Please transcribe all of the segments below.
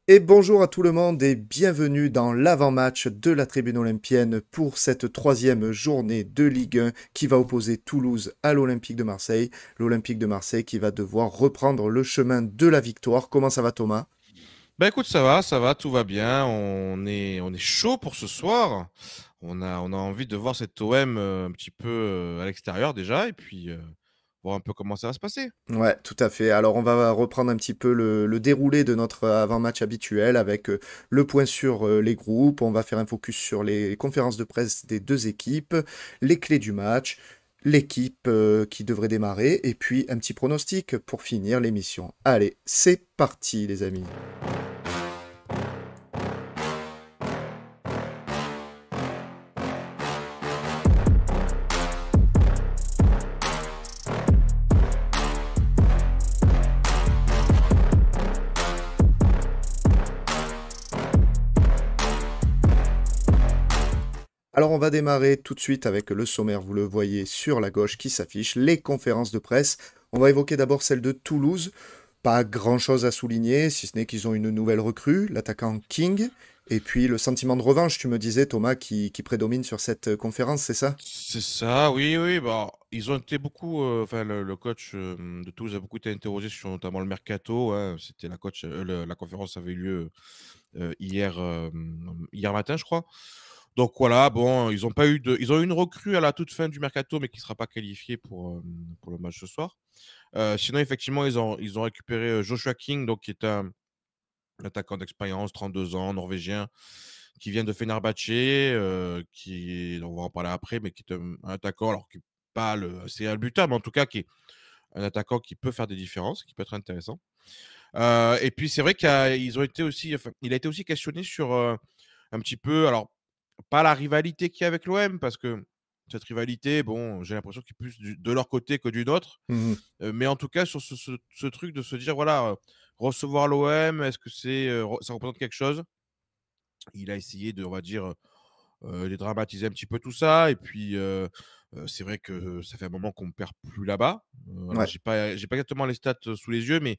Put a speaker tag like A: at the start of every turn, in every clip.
A: Et bonjour à tout le monde et bienvenue dans l'avant-match de la Tribune Olympienne pour cette troisième journée de Ligue 1 qui va opposer Toulouse à l'Olympique de Marseille. L'Olympique de Marseille qui va devoir reprendre le chemin de la victoire. Comment ça va, Thomas?
B: Bah écoute, ça va, tout va bien. On est chaud pour ce soir. On a envie de voir cette OM un petit peu à l'extérieur déjà, et puis voir un peu comment ça va se passer.
A: Ouais, tout à fait. Alors on va reprendre un petit peu le déroulé de notre avant-match habituel avec le point sur les groupes. On va faire un focus sur les conférences de presse des deux équipes, les clés du match, l'équipe qui devrait démarrer et puis un petit pronostic pour finir l'émission. Allez, c'est parti les amis. Alors on va démarrer tout de suite avec le sommaire, vous le voyez sur la gauche qui s'affiche, les conférences de presse. On va évoquer d'abord celle de Toulouse. Pas grand-chose à souligner, si ce n'est qu'ils ont une nouvelle recrue, l'attaquant King. Et puis le sentiment de revanche, tu me disais Thomas, qui prédomine sur cette conférence, c'est ça?
B: C'est ça, oui, oui. Bah, ils ont été beaucoup, enfin le coach de Toulouse a beaucoup été interrogé sur notamment le mercato, hein. C'était la conférence avait eu lieu hier matin, je crois. Donc voilà, bon, ils ont eu une recrue à la toute fin du mercato, mais qui ne sera pas qualifiée pour le match ce soir. Sinon, effectivement, ils ont récupéré Joshua King, donc qui est un attaquant d'expérience, 32 ans, norvégien, qui vient de Fenerbahçe, on va en parler après, mais qui est un attaquant, alors qui est pas c'est un buteur, mais en tout cas qui est un attaquant qui peut faire des différences, qui peut être intéressant. Et puis c'est vrai qu'ils ont été aussi, enfin, il a été aussi questionné sur un petit peu, alors pas la rivalité qu'il y a avec l'OM, parce que cette rivalité, bon, j'ai l'impression qu'il est plus de leur côté que du nôtre.
A: Mhm.
B: Mais en tout cas, sur ce truc de se dire, voilà, recevoir l'OM, est-ce que ça représente quelque chose? Il a essayé de, on va dire, dédramatiser un petit peu tout ça. Et puis, c'est vrai que ça fait un moment qu'on ne perd plus là-bas. Alors,
A: Ouais.
B: j'ai pas exactement les stats sous les yeux, mais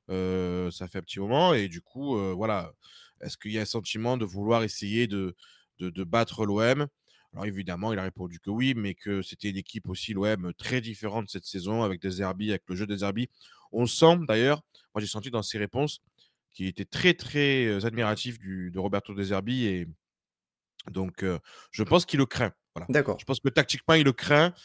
B: ça fait un petit moment. Et du coup, voilà, est-ce qu'il y a un sentiment de vouloir essayer de battre l'OM? Alors évidemment, il a répondu que oui, mais que c'était une équipe aussi, l'OM, très différente cette saison, avec des Zerbi, avec le jeu des Zerbi. On sent d'ailleurs, moi j'ai senti dans ses réponses, qu'il était très très admiratif de Roberto De Zerbi. Et donc je pense qu'il le craint. Voilà.
A: D'accord.
B: Je pense que tactiquement, il le craint.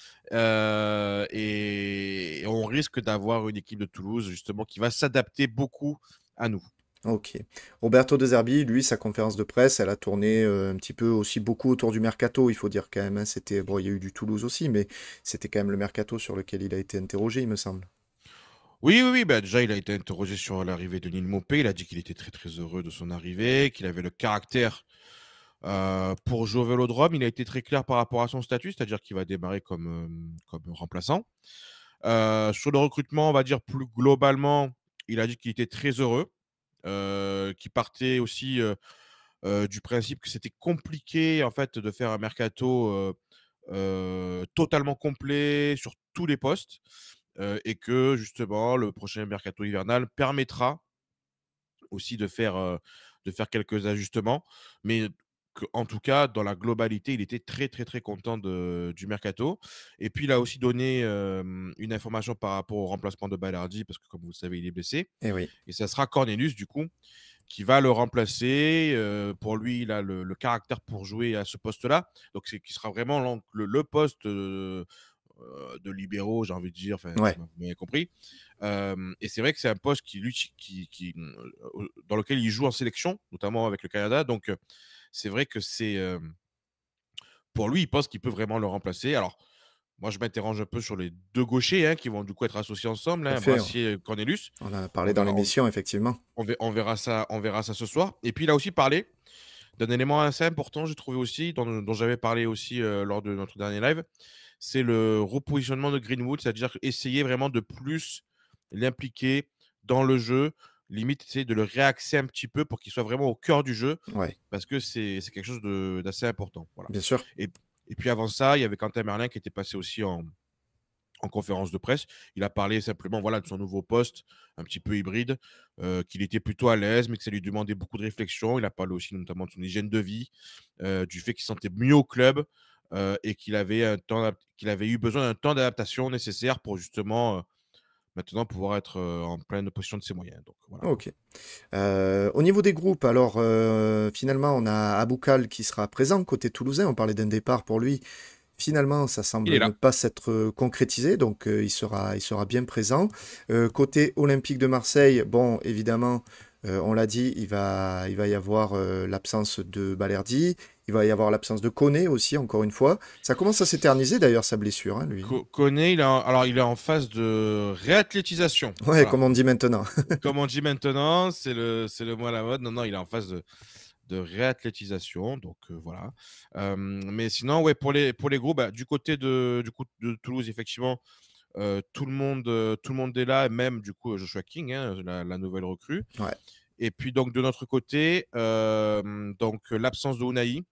B: Et on risque d'avoir une équipe de Toulouse, justement, qui va s'adapter beaucoup à nous.
A: Ok. Roberto De Zerbi, lui, sa conférence de presse, elle a tourné un petit peu aussi beaucoup autour du mercato, il faut dire quand même, hein. C'était, bon, il y a eu du Toulouse aussi, mais c'était quand même le mercato sur lequel il a été interrogé, il me semble.
B: Oui, oui, oui, bah, déjà, il a été interrogé sur l'arrivée de Neil Maupay. Il a dit qu'il était très, très heureux de son arrivée, qu'il avait le caractère pour jouer au Vélodrome. Il a été très clair par rapport à son statut, c'est-à-dire qu'il va démarrer comme remplaçant. Sur le recrutement, on va dire plus globalement, il a dit qu'il était très heureux, qu'il partait aussi du principe que c'était compliqué en fait de faire un mercato totalement complet sur tous les postes, et que justement le prochain mercato hivernal permettra aussi de faire quelques ajustements, mais qu'en tout cas, dans la globalité, il était très, très, très content du mercato. Et puis, il a aussi donné une information par rapport au remplacement de Balerdi, parce que comme vous le savez, il est blessé.
A: Eh oui.
B: Et ça sera Cornelius, du coup, qui va le remplacer. Pour lui, il a le caractère pour jouer à ce poste-là. Donc, c'est qui sera vraiment le poste de libéraux, j'ai envie de dire. Enfin,
A: Ouais.
B: vous m'avez compris. Et c'est vrai que c'est un poste dans lequel il joue en sélection, notamment avec le Canada. Donc, c'est vrai que pour lui, il pense qu'il peut vraiment le remplacer. Alors, moi, je m'interroge un peu sur les deux gauchers, hein, qui vont du coup être associés ensemble,
A: Tout à
B: hein,
A: fait.
B: Brassier et Cornelius.
A: On en a
B: On
A: parlé dans
B: verra,
A: l'émission, effectivement.
B: on verra ça ce soir. Et puis, il a aussi parlé d'un élément assez important, j'ai trouvé aussi, dont j'avais parlé aussi lors de notre dernier live. C'est le repositionnement de Greenwood, c'est-à-dire essayer vraiment de plus l'impliquer dans le jeu, limite essayer de le réaxer un petit peu pour qu'il soit vraiment au cœur du jeu,
A: Ouais,
B: parce que c'est quelque chose d'assez important. Voilà.
A: bien sûr.
B: Et, et puis avant ça, il y avait Quentin Merlin qui était passé aussi en conférence de presse. Il a parlé simplement voilà, de son nouveau poste, un petit peu hybride, qu'il était plutôt à l'aise, mais que ça lui demandait beaucoup de réflexion. Il a parlé aussi notamment de son hygiène de vie, du fait qu'il se sentait mieux au club et qu'il avait eu besoin d'un temps d'adaptation nécessaire pour justement maintenant pouvoir être en pleine possession de ses moyens. Donc voilà quoi.
A: OK. Au niveau des groupes, alors, finalement, on a Aboukal qui sera présent côté toulousain. On parlait d'un départ pour lui. Finalement, ça
B: Il
A: semble
B: est
A: ne
B: là.
A: pas s'être, concrétisé, donc il sera bien présent. Côté Olympique de Marseille, bon, évidemment, on l'a dit, il va y avoir, l'absence de Balerdi, il va y avoir l'absence de Koné aussi, encore une fois. Ça commence à s'éterniser d'ailleurs sa blessure, hein, lui, hein.
B: Koné, alors il est en phase de réathlétisation.
A: Ouais,
B: Voilà.
A: comme on dit maintenant.
B: Comme on dit maintenant, c'est le mot à la mode. Non, non, il est en phase de réathlétisation. Donc voilà. Mais sinon, ouais, pour les groupes, bah, du côté de Toulouse, effectivement, tout le monde est là, et même du coup Joshua King, hein, la nouvelle recrue.
A: Ouais,
B: Et puis donc de notre côté, donc l'absence de Unai,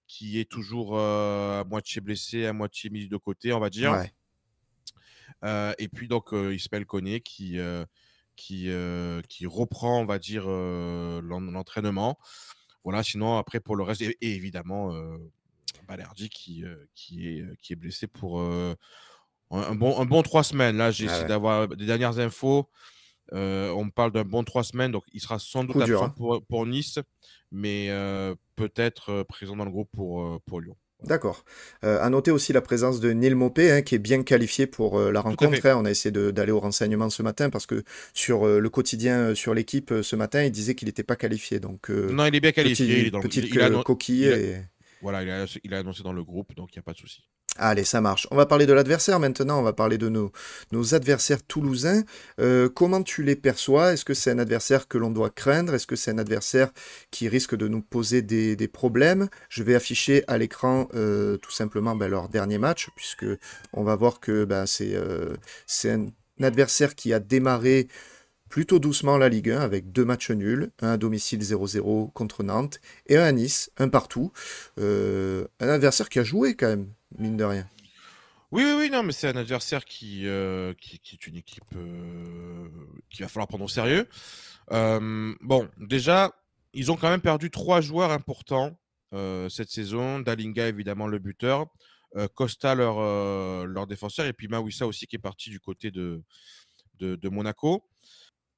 B: qui est toujours à moitié blessé, à moitié mis de côté, on va dire.
A: ouais.
B: Et puis donc Ismaël Koné qui reprend, on va dire, l'entraînement. Voilà, sinon après pour le reste, et évidemment Balerdi qui est blessé pour un bon 3 semaines. Là, j'ai
A: Ouais,
B: essayé
A: ouais.
B: d'avoir des dernières infos. On me parle d'un bon 3 semaines, donc il sera sans doute
A: Coup dur,
B: absent
A: hein.
B: pour Nice, mais peut-être présent dans le groupe pour Lyon. Voilà.
A: D'accord. À noter aussi la présence de Neil Maupay, hein, qui est bien qualifié pour la
B: Tout à
A: rencontre,
B: fait.
A: hein. On a essayé d'aller au renseignement ce matin parce que sur le quotidien, sur l'équipe, ce matin, il disait qu'il n'était pas qualifié. Donc,
B: Non, il est bien qualifié.
A: petite coquille.
B: Il a,
A: Et...
B: voilà, il a annoncé dans le groupe, donc il n'y a pas de souci.
A: Allez, ça marche. On va parler de l'adversaire maintenant. On va parler de nos adversaires toulousains. Comment tu les perçois? Est-ce que c'est un adversaire que l'on doit craindre? Est-ce que c'est un adversaire qui risque de nous poser des problèmes? Je vais afficher à l'écran tout simplement ben, leur dernier match, puisque on va voir que ben, c'est un adversaire qui a démarré plutôt doucement la Ligue 1 avec deux matchs nuls, un à domicile 0-0 contre Nantes et un à Nice, un partout. Un adversaire qui a joué quand même, mine de rien.
B: Oui, oui, oui, non, mais c'est un adversaire qui est une équipe qu'il va falloir prendre au sérieux. Bon, déjà, ils ont quand même perdu 3 joueurs importants cette saison. Dalinga, évidemment, le buteur. Costa, leur défenseur. Et puis Mawissa aussi, qui est parti du côté de Monaco.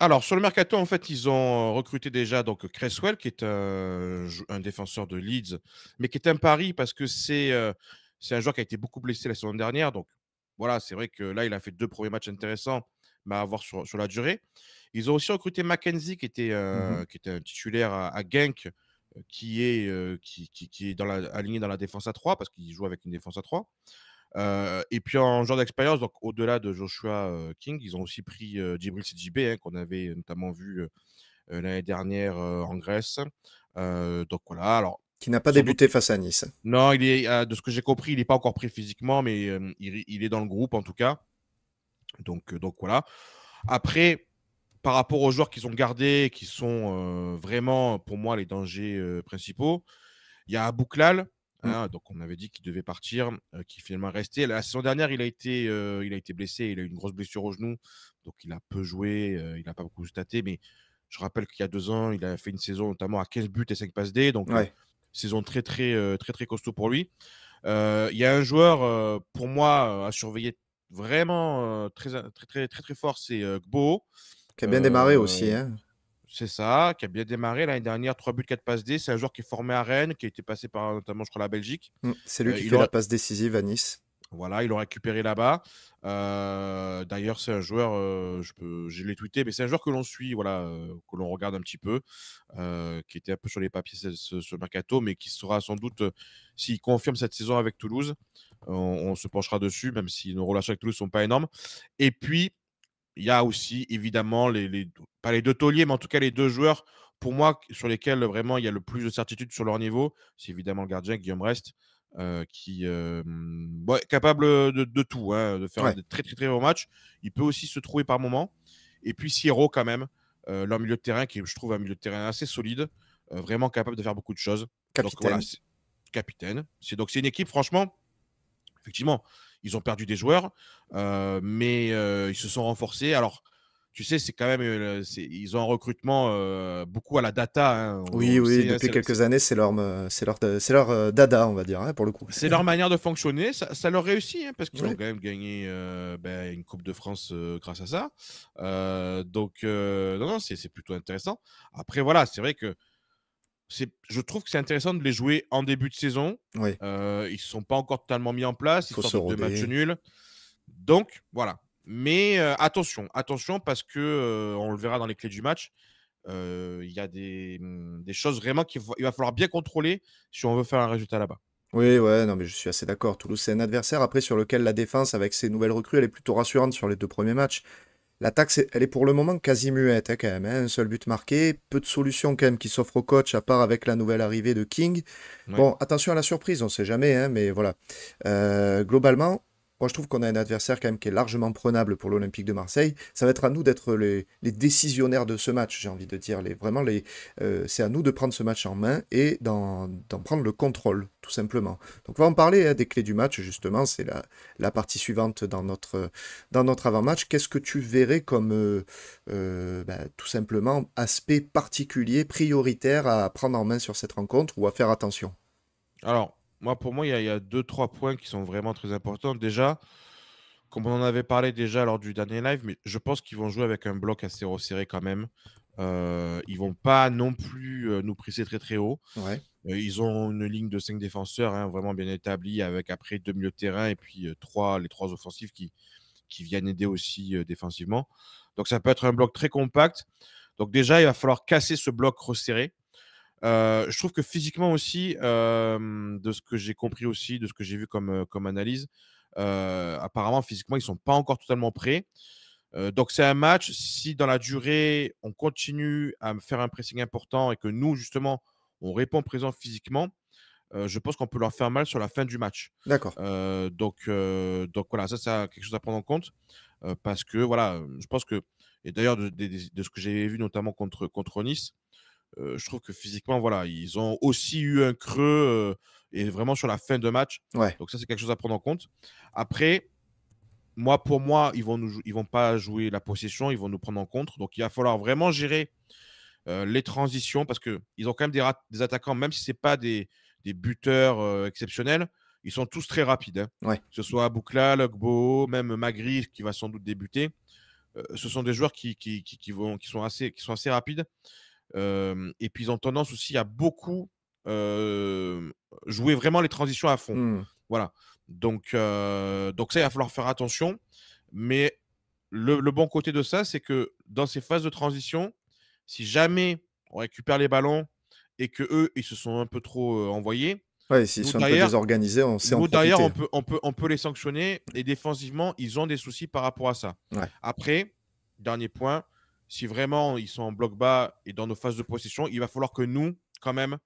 B: Alors, sur le mercato, en fait, ils ont recruté déjà donc Cresswell, qui est un défenseur de Leeds, mais qui est un pari parce que c'est un joueur qui a été beaucoup blessé la saison dernière. Donc, voilà, c'est vrai que là, il a fait 2 premiers matchs intéressants, mais à voir sur la durée. Ils ont aussi recruté Mackenzie,
A: Mhm.
B: qui était un titulaire à Genk, qui est aligné dans la défense à 3, parce qu'il joue avec une défense à 3. Et puis en genre d'expérience, donc au-delà de Joshua King, ils ont aussi pris Djibril Sidibé, hein, qu'on avait notamment vu l'année dernière en Grèce. Donc voilà, alors
A: Qui n'a pas
B: sans doute.
A: débuté face à Nice.
B: Non, de ce que j'ai compris, il n'est pas encore prêt physiquement, mais il est dans le groupe en tout cas. Donc voilà. Après, par rapport aux joueurs qu'ils ont gardés, qui sont vraiment pour moi les dangers principaux, il y a Bouklal,
A: Mm.
B: hein, donc on avait dit qu'il devait partir, qui finalement est resté. La saison dernière, il a été blessé, il a eu une grosse blessure au genou, donc il a peu joué, il n'a pas beaucoup staté, mais je rappelle qu'il y a 2 ans, il a fait une saison notamment à 15 buts et 5 passes D, donc
A: Ouais.
B: saison très, très, très, très costaud pour lui. Il y a un joueur, pour moi, à surveiller vraiment très, très, très, très, très fort, c'est Gbo.
A: Qui a bien démarré aussi, hein.
B: C'est ça, qui a bien démarré l'année dernière, 3 buts, 4 passes D. C'est un joueur qui est formé à Rennes, qui a été passé par notamment, je crois, la Belgique.
A: Mm. C'est lui qui
B: Il
A: fait la
B: aurait,
A: passe décisive à Nice.
B: voilà, ils l'ont récupéré là-bas. D'ailleurs, c'est un joueur, je l'ai tweeté, mais c'est un joueur que l'on suit, voilà, que l'on regarde un petit peu, qui était un peu sur les papiers ce mercato, mais qui sera sans doute, s'il confirme cette saison avec Toulouse, on se penchera dessus, même si nos relations avec Toulouse ne sont pas énormes. Et puis, il y a aussi évidemment pas les deux tauliers, mais en tout cas les 2 joueurs, pour moi, sur lesquels vraiment il y a le plus de certitude sur leur niveau. C'est évidemment le gardien, Guillaume Rest, qui est capable de tout, hein, de faire
A: Ouais.
B: de très très très bons matchs. Il peut aussi se trouver par moment. Et puis Sierro, quand même, leur milieu de terrain, qui est, je trouve, un milieu de terrain assez solide, vraiment capable de faire beaucoup de choses. Donc voilà,
A: Capitaine.
B: capitaine. C'est une équipe, franchement, effectivement, Ils ont perdu des joueurs, mais ils se sont renforcés. Alors, tu sais, c'est quand même, ils ont un recrutement beaucoup à la data, hein,
A: Oui,
B: on le
A: oui,
B: sait, hein,
A: depuis quelques années, c'est leur dada, on va dire, hein, pour le coup.
B: c'est leur manière de fonctionner. Ça leur réussit, hein, parce qu'ils ont
A: Oui,
B: quand même gagné une Coupe de France grâce à ça. Donc, non, non, c'est plutôt intéressant. Après, voilà, c'est vrai que je trouve que c'est intéressant de les jouer en début de saison.
A: oui,
B: Ils ne sont pas encore totalement mis en place. Ils
A: faut
B: sortent
A: se
B: de 2 matchs
A: roder.
B: nuls. Donc, voilà. Mais attention, attention, parce que on le verra dans les clés du match. Il y a des choses vraiment il va falloir bien contrôler si on veut faire un résultat là-bas.
A: Oui, ouais, non, mais je suis assez d'accord. Toulouse, c'est un adversaire après sur lequel la défense, avec ses nouvelles recrues, elle est plutôt rassurante sur les 2 premiers matchs. L'attaque, elle est pour le moment quasi muette, hein, quand même, hein. Un seul but marqué, peu de solutions quand même qui s'offrent au coach, à part avec la nouvelle arrivée de King.
B: Ouais.
A: Bon, attention à la surprise, on ne sait jamais, hein, mais voilà. Globalement, moi je trouve qu'on a un adversaire quand même qui est largement prenable pour l'Olympique de Marseille. Ça va être à nous d'être les décisionnaires de ce match, j'ai envie de dire. C'est à nous de prendre ce match en main et d'en prendre le contrôle, tout simplement. Donc on va en parler, hein, des clés du match, justement. C'est la partie suivante dans notre avant-match. Qu'est-ce que tu verrais comme, tout simplement, aspect particulier, prioritaire à prendre en main sur cette rencontre ou à faire attention?
B: Alors, pour moi, il y a 2-3 points qui sont vraiment très importants. Déjà, comme on en avait parlé déjà lors du dernier live, mais je pense qu'ils vont jouer avec un bloc assez resserré quand même. Ils vont pas non plus nous presser très très haut.
A: Ouais,
B: Ils ont une ligne de 5 défenseurs, hein, vraiment bien établie, avec après 2 milieux de terrain et puis les 3 offensifs qui viennent aider aussi défensivement. Donc ça peut être un bloc très compact. Donc déjà, il va falloir casser ce bloc resserré. Je trouve que physiquement aussi, de ce que j'ai compris aussi, de ce que j'ai vu comme analyse, apparemment physiquement, ils sont pas encore totalement prêts. Donc c'est un match, si dans la durée, on continue à me faire un pressing important et que nous, justement, on répond présent physiquement, je pense qu'on peut leur faire mal sur la fin du match.
A: d'accord.
B: Donc voilà, ça, c'est quelque chose à prendre en compte, parce que voilà, je pense que et d'ailleurs de ce que j'ai vu notamment contre Nice, je trouve que physiquement, voilà, ils ont aussi eu un creux, et vraiment sur la fin de match.
A: Ouais.
B: Donc ça, c'est quelque chose à prendre en compte. Après, pour moi, ils vont pas jouer la possession, ils vont nous prendre en contre. Donc il va falloir vraiment gérer les transitions parce qu'ils ont quand même des attaquants, même si ce n'est pas des buteurs exceptionnels, ils sont tous très rapides, hein.
A: Ouais.
B: Que ce soit Boukla, Logbo, même Magri qui va sans doute débuter. Ce sont des joueurs qui sont assez rapides. Et puis ils ont tendance aussi à beaucoup jouer vraiment les transitions à fond.
A: Mmh.
B: Voilà. Donc ça, il va falloir faire attention. Mais le bon côté de ça, c'est que dans ces phases de transition, si jamais on récupère les ballons et que eux ils se sont un peu trop envoyés,
A: Ouais, s'ils
B: nous
A: sont un peu
B: derrière,
A: désorganisés, on sait en
B: nous derrière, on
A: profiter.
B: peut, on peut, on peut les sanctionner et défensivement, ils ont des soucis par rapport à ça.
A: Ouais.
B: Après, dernier point, si vraiment ils sont en bloc bas et dans nos phases de possession, il va falloir que nous, quand même,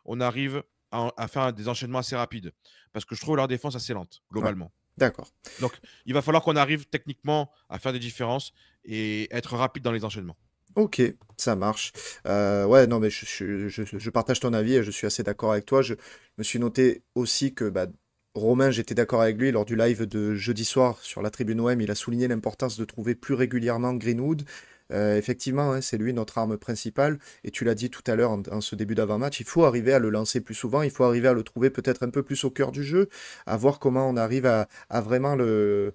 B: on arrive à faire des enchaînements assez rapides. Parce que je trouve leur défense assez lente,
A: Ouais.
B: globalement.
A: D'accord.
B: Donc, il va falloir qu'on arrive techniquement à faire des différences et être rapide dans les enchaînements.
A: OK, ça marche. Ouais, non, mais je partage ton avis et je suis assez d'accord avec toi. Je me suis noté aussi que, bah, Romain, j'étais d'accord avec lui lors du live de jeudi soir sur la tribune OM. Il a souligné l'importance de trouver plus régulièrement Greenwood. Effectivement, hein, c'est lui notre arme principale. Et tu l'as dit tout à l'heure en ce début d'avant-match, il faut arriver à le lancer plus souvent. Il faut arriver à le trouver peut-être un peu plus au cœur du jeu, à voir comment on arrive à vraiment le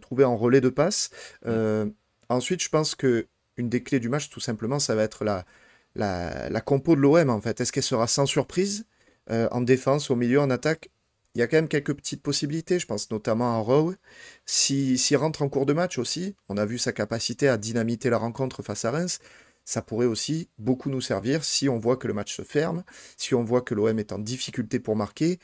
A: trouver en relais de passe.
B: Mm.
A: Ensuite, je pense que une des clés du match, tout simplement, ça va être la compo de l'OM, en fait. Est-ce qu'elle sera sans surprise en défense, au milieu, en attaque? Il y a quand même quelques petites possibilités, je pense notamment à Rowe. S'il rentre en cours de match aussi, on a vu sa capacité à dynamiter la rencontre face à Reims. Ça pourrait aussi beaucoup nous servir si on voit que le match se ferme, si on voit que l'OM est en difficulté pour marquer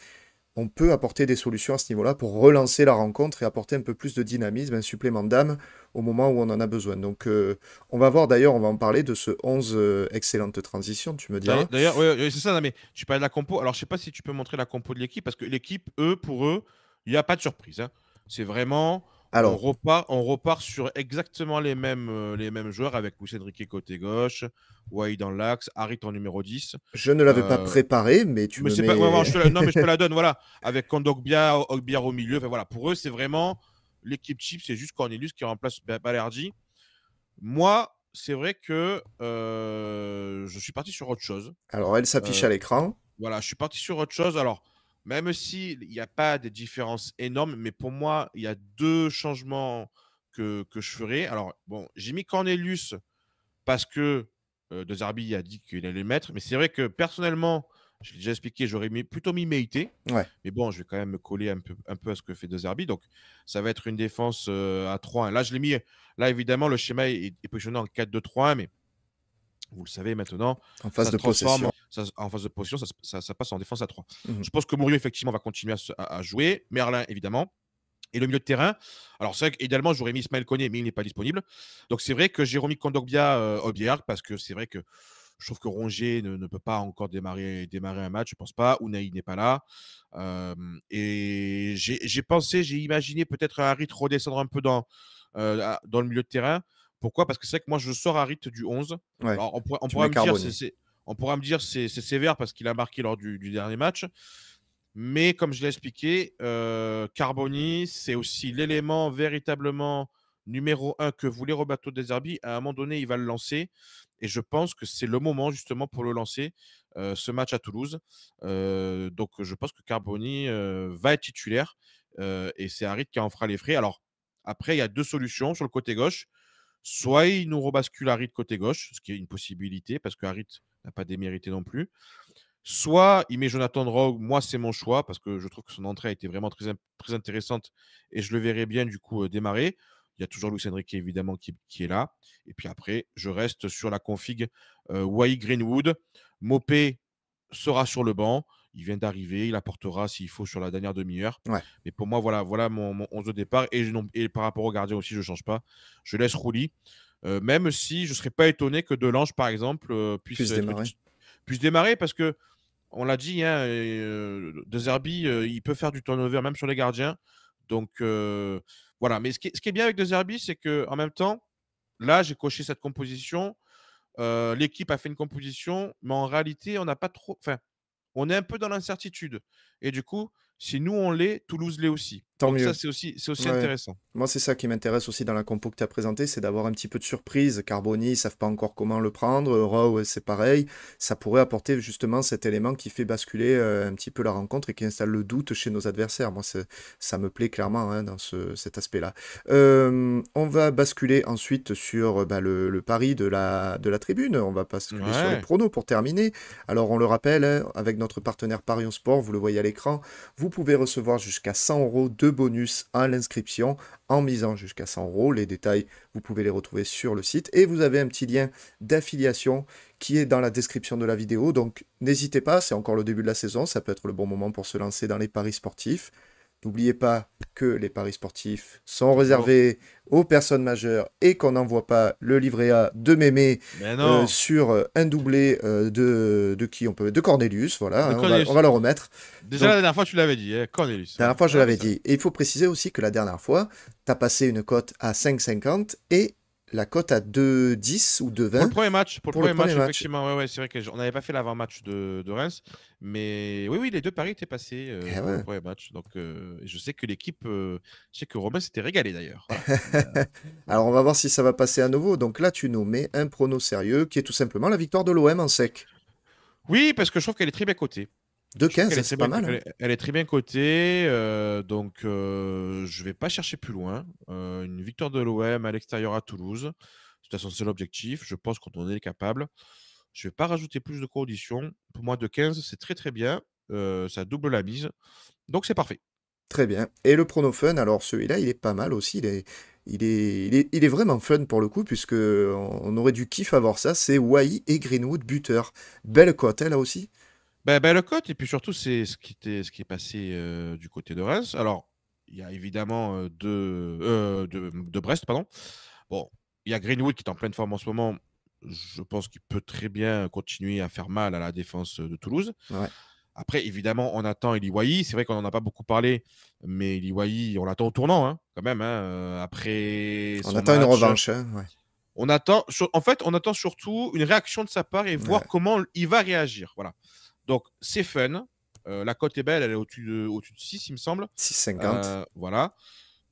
A: on peut apporter des solutions à ce niveau-là pour relancer la rencontre et apporter un peu plus de dynamisme, un supplément d'âme au moment où on en a besoin. Donc, on va voir d'ailleurs, on va en parler de ce 11 excellente transition, tu me diras.
B: D'ailleurs, ouais, ouais, c'est ça, non, mais tu parlais de la compo. Alors, je sais pas si tu peux montrer la compo de l'équipe, parce que l'équipe, pour eux, il n'y a pas de surprise, hein. C'est vraiment,
A: Alors,
B: On repart sur exactement les mêmes joueurs avec Luis Enrique côté gauche, Wai dans l'axe, Harit en numéro 10.
A: je ne l'avais pas
B: Euh,
A: préparé, mais tu
B: mais
A: me
B: c'est pas. Ouais, ouais,
A: mets.
B: non, mais je te la donne, voilà. Avec Kondogbia, Ogbiar au milieu. Enfin, voilà. Pour eux, c'est vraiment l'équipe type, c'est juste Cornelius qui remplace Balerdi. Moi, c'est vrai que je suis parti sur autre chose.
A: Alors, elle s'affiche à
B: Euh,
A: l'écran.
B: voilà, je suis parti sur autre chose. Alors, même s'il n'y a pas des différences énormes, mais pour moi, il y a deux changements que je ferai. Alors, bon, j'ai mis Cornelius parce que De Zerbi a dit qu'il allait le mettre. Mais c'est vrai que personnellement, je l'ai déjà expliqué, j'aurais plutôt mis Meïté.
A: Ouais.
B: Mais bon, je vais quand même me coller un peu à ce que fait De Zerbi. Donc, ça va être une défense à 3-1. Là, je l'ai mis. Là, évidemment, le schéma est positionné en 4-2-3-1. Mais vous le savez maintenant,
A: En phase
B: ça
A: de
B: se transforme
A: possession.
B: en phase de position, ça passe en défense à 3.
A: Mhm.
B: Je pense que Mourinho, effectivement, va continuer à jouer. Merlin, évidemment. Et le milieu de terrain, alors c'est vrai qu'idéalement, j'aurais mis Ismaël Koné, mais il n'est pas disponible. Donc c'est vrai que j'ai remis Kondogbia au Biard, parce que c'est vrai que je trouve que Rongier ne peut pas encore démarrer un match, je pense pas. Unai n'est pas là. Et j'ai pensé, j'ai imaginé peut-être Harit redescendre un peu dans le milieu de terrain. Pourquoi? Parce que c'est vrai que moi, je sors Harit du 11.
A: Ouais.
B: Alors on
A: Tu
B: pourra
A: mets
B: me dire,
A: Carboni.
B: c'est sévère parce qu'il a marqué lors du dernier match. Mais comme je l'ai expliqué, Carboni, c'est aussi l'élément véritablement numéro un que voulait Roberto De Zerbi. À un moment donné, il va le lancer. Et je pense que c'est le moment justement pour le lancer, ce match à Toulouse. Donc je pense que Carboni va être titulaire. Et c'est Harit qui en fera les frais. Alors après, il y a deux solutions sur le côté gauche. Soit il nous rebascule Harit côté gauche, ce qui est une possibilité, parce que Harit n'a pas démérité non plus. Soit il met Jonathan Rogue, moi c'est mon choix, parce que je trouve que son entrée a été vraiment très intéressante et je le verrai bien du coup démarrer. Il y a toujours Luis Enrique évidemment qui est là. Et puis après, je reste sur la config Wai Greenwood. Mopé sera sur le banc. Il vient d'arriver, il apportera s'il faut sur la dernière demi-heure.
A: Ouais.
B: Mais pour moi, voilà mon 11 de départ. Et par rapport au gardien aussi, je ne change pas. Je laisse Rouli. Même si je ne serais pas étonné que Delange, par exemple,
A: Puisse démarrer.
B: puisse démarrer parce que on l'a dit, hein, De Zerbi, il peut faire du turnover même sur les gardiens. Donc voilà. Mais ce qui est bien avec De Zerbi, c'est que en même temps, là, j'ai coché cette composition. L'équipe a fait une composition, mais en réalité, on n'a pas trop. Enfin, on est un peu dans l'incertitude. Et du coup, si nous on l'est, Toulouse l'est aussi.
A: Tant
B: Donc ça,
A: mieux.
B: c'est aussi
A: Ouais.
B: intéressant.
A: Moi, c'est ça qui m'intéresse aussi dans la compo que tu as présentée, c'est d'avoir un petit peu de surprise. Carboni, ils savent pas encore comment le prendre. Raw, c'est pareil. Ça pourrait apporter justement cet élément qui fait basculer un petit peu la rencontre et qui installe le doute chez nos adversaires. Moi, ça me plaît clairement hein, dans cet aspect-là. On va basculer ensuite sur bah, le pari de la tribune. On va basculer sur les
B: Ouais.
A: pronos pour terminer. Alors, on le rappelle, hein, avec notre partenaire Parion Sport, vous le voyez à l'écran, vous pouvez recevoir jusqu'à 100 euros de bonus à l'inscription en misant jusqu'à 100 euros. Les détails, vous pouvez les retrouver sur le site. Et vous avez un petit lien d'affiliation qui est dans la description de la vidéo. Donc n'hésitez pas, c'est encore le début de la saison, ça peut être le bon moment pour se lancer dans les paris sportifs. N'oubliez pas que les paris sportifs sont
B: Toujours.
A: réservés aux personnes majeures et qu'on n'envoie pas le livret A de Mémé
B: Mais non.
A: sur un doublé de qui on peut de Cornelius, voilà,
B: De
A: hein, on va
B: Cornelius.
A: le remettre.
B: Déjà, la
A: Donc
B: dernière fois, tu l'avais dit, hein, Cornelius.
A: la
B: Ouais.
A: dernière fois, je
B: Ah, mais
A: l'avais
B: ça.
A: dit. Et il faut préciser aussi que la dernière fois, tu as passé une cote à 5,50 et la cote à 2,10 ou
B: Pour le
A: 2,20
B: premier match,
A: pour le premier match.
B: effectivement, ouais, ouais, c'est vrai qu'on n'avait pas fait l'avant-match de Reims, mais oui, oui, les deux paris étaient passés
A: Eh
B: pour le
A: ouais.
B: premier match. Donc, je sais que l'équipe, je sais que Robin s'était régalé d'ailleurs. Voilà.
A: Alors, on va voir si ça va passer à nouveau. Donc là, tu nous mets un prono sérieux qui est tout simplement la victoire de l'OM en sec.
B: Oui, parce que je trouve qu'elle est très bien cotée.
A: De
B: Je trouve qu'elle
A: 15,
B: est très
A: c'est pas
B: bien,
A: mal, hein.
B: elle est très bien cotée, donc je vais pas chercher plus loin. Une victoire de l'OM à l'extérieur à Toulouse, de toute façon, c'est l'objectif. Je pense qu'on en est capable. Je vais pas rajouter plus de conditions. Pour moi, de 15, c'est très très bien. Ça double la mise. Donc c'est parfait.
A: Très bien. Et le prono fun, alors celui-là, il est pas mal aussi. Il est vraiment fun pour le coup, puisque on aurait dû kiff avoir ça. C'est Wai et Greenwood buteur. Belle cote, hein, là aussi.
B: Ben, le cote, et puis surtout, c'est ce qui est passé du côté de Reims. Alors, il y a évidemment de Brest, pardon. Bon, il y a Greenwood qui est en pleine forme en ce moment. Je pense qu'il peut très bien continuer à faire mal à la défense de Toulouse.
A: Ouais.
B: Après, évidemment, on attend Eli Wahi. C'est vrai qu'on n'en a pas beaucoup parlé, mais Eli Wahi, on l'attend au tournant, hein, quand même, hein, après
A: On
B: son
A: attend une
B: match.
A: revanche, hein, ouais.
B: En fait, on attend surtout une réaction de sa part et voir
A: Ouais.
B: comment il va réagir. Voilà. Donc, c'est fun. La cote est belle, elle est au-dessus de 6, il me semble.
A: 6,50.
B: Voilà.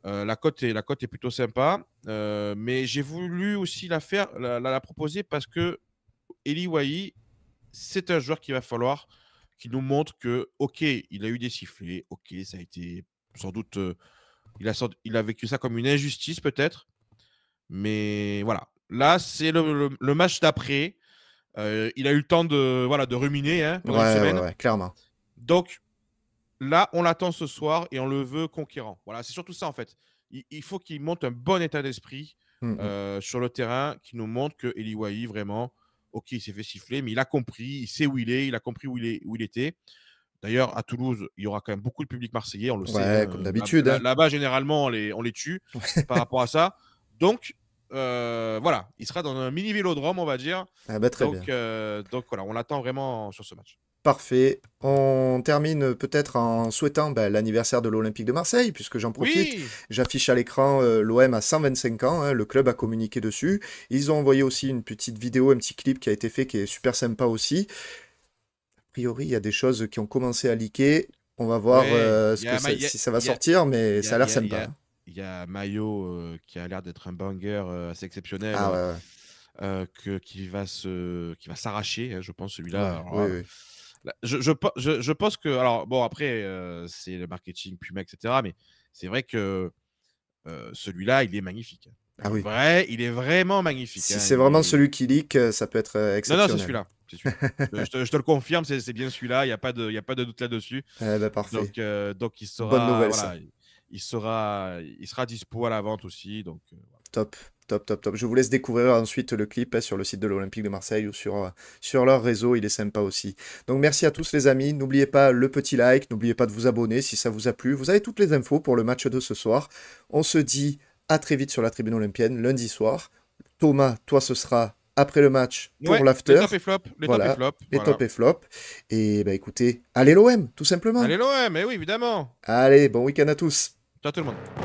B: La cote est plutôt sympa. Mais j'ai voulu aussi la proposer parce que Eli Wahi, c'est un joueur qu'il va falloir qu'il nous montre que, ok, il a eu des sifflets, ok, ça a été sans doute, il a vécu ça comme une injustice peut-être, mais voilà. Là, c'est le match d'après. Il a eu le temps de ruminer, hein, pendant une
A: Ouais, ouais,
B: semaine.
A: ouais, clairement.
B: Donc là, on l'attend ce soir et on le veut conquérant. Voilà, c'est surtout ça en fait. Il faut qu'il monte un bon état d'esprit sur le terrain, qui nous montre que Eli Wahi, vraiment, ok, il s'est fait siffler, mais il a compris, il sait où il est, il a compris où il était. D'ailleurs, à Toulouse, il y aura quand même beaucoup de public marseillais, on le sait,
A: Ouais,
B: hein.
A: comme d'habitude, hein.
B: Là-bas, généralement, on les tue par rapport à ça. Donc, voilà, il sera dans un mini vélodrome, on va dire.
A: Ah bah, très bien.
B: Donc voilà, on l'attend vraiment sur ce match.
A: Parfait. On termine peut-être en souhaitant l'anniversaire de l'Olympique de Marseille, puisque j'en profite.
B: Oui,
A: J'affiche à l'écran l'OM à 125 ans, hein, le club a communiqué dessus. Ils ont envoyé aussi une petite vidéo, un petit clip qui a été fait, qui est super sympa aussi. A priori, il y a des choses qui ont commencé à leaker. On va voir
B: ouais,
A: si ça va sortir, mais ça a l'air sympa, hein.
B: il y a Mayo qui a l'air d'être un banger assez exceptionnel,
A: Ah ouais,
B: qui va s'arracher, hein, je pense,
A: ouais.
B: celui-là.
A: Ouais,
B: Alors
A: oui,
B: là,
A: oui.
B: je pense que, alors bon, après, c'est le marketing Puma, etc. Mais c'est vrai que celui-là, il est magnifique.
A: Ah oui.
B: Il est vraiment magnifique,
A: Si
B: hein.
A: c'est vraiment celui qui leak, ça peut être
B: Non, non, c'est
A: exceptionnel.
B: celui-là. C'est celui-là. Je te le confirme, c'est bien celui-là. Il y a pas de doute là-dessus.
A: Eh ben, parfait.
B: Donc
A: Bonne nouvelle, ça.
B: voilà, il sera dispo à la vente aussi. Donc, voilà.
A: Top, top, top, top. Je vous laisse découvrir ensuite le clip sur le site de l'Olympique de Marseille ou sur leur réseau, il est sympa aussi. Donc merci à tous les amis, n'oubliez pas le petit like, n'oubliez pas de vous abonner si ça vous a plu. Vous avez toutes les infos pour le match de ce soir. On se dit à très vite sur la tribune olympienne, lundi soir. Thomas, toi ce sera après le match pour
B: Ouais,
A: l'after.
B: les top et
A: Voilà,
B: flop.
A: les
B: Voilà.
A: top et flop. Et bah écoutez, allez l'OM, tout simplement.
B: Allez, l'OM, mais oui, évidemment.
A: Allez, bon week-end à tous.
B: Ciao tout le monde.